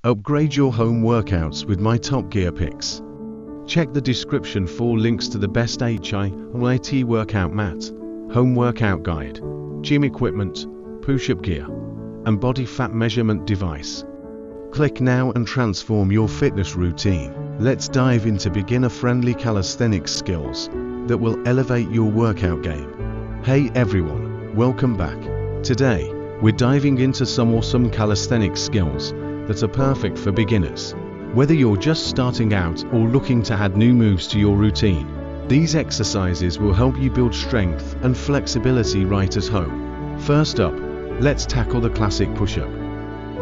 Upgrade your home workouts with my top gear picks. Check the description for links to the best HIIT workout mat, home workout guide, gym equipment, push-up gear, and body fat measurement device. Click now and transform your fitness routine. Let's dive into beginner-friendly calisthenics skills that will elevate your workout game. Hey everyone, welcome back. Today, we're diving into some awesome calisthenics skills that are perfect for beginners. Whether you're just starting out or looking to add new moves to your routine, these exercises will help you build strength and flexibility right at home. First up, let's tackle the classic push-up.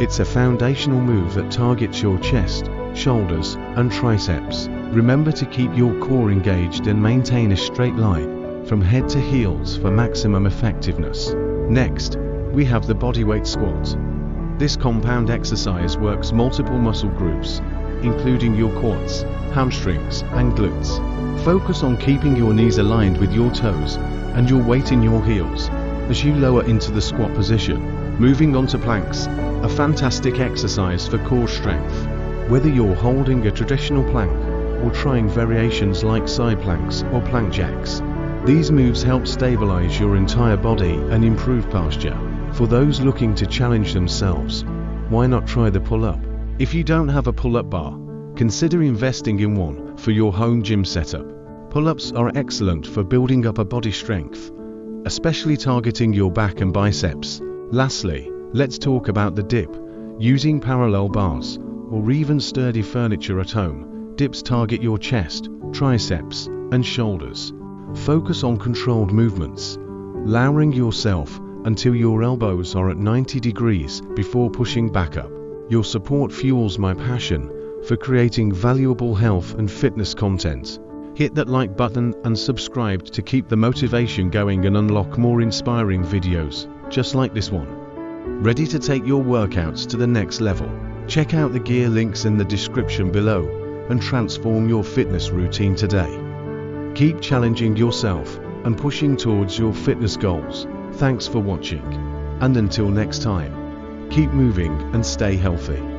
It's a foundational move that targets your chest, shoulders, and triceps. Remember to keep your core engaged and maintain a straight line from head to heels for maximum effectiveness. Next, we have the bodyweight squat. This compound exercise works multiple muscle groups, including your quads, hamstrings, and glutes. Focus on keeping your knees aligned with your toes and your weight in your heels as you lower into the squat position. Moving on to planks, a fantastic exercise for core strength. Whether you're holding a traditional plank or trying variations like side planks or plank jacks, these moves help stabilize your entire body and improve posture. For those looking to challenge themselves, why not try the pull-up? If you don't have a pull-up bar, consider investing in one for your home gym setup. Pull-ups are excellent for building up a body strength, especially targeting your back and biceps. Lastly, let's talk about the dip. Using parallel bars or even sturdy furniture at home, dips target your chest, triceps, and shoulders. Focus on controlled movements, lowering yourself until your elbows are at 90 degrees before pushing back up. Your support fuels my passion for creating valuable health and fitness content. Hit that like button and subscribe to keep the motivation going and unlock more inspiring videos, just like this one. Ready to take your workouts to the next level? Check out the gear links in the description below and transform your fitness routine today. Keep challenging yourself and pushing towards your fitness goals. Thanks for watching, and until next time, keep moving and stay healthy.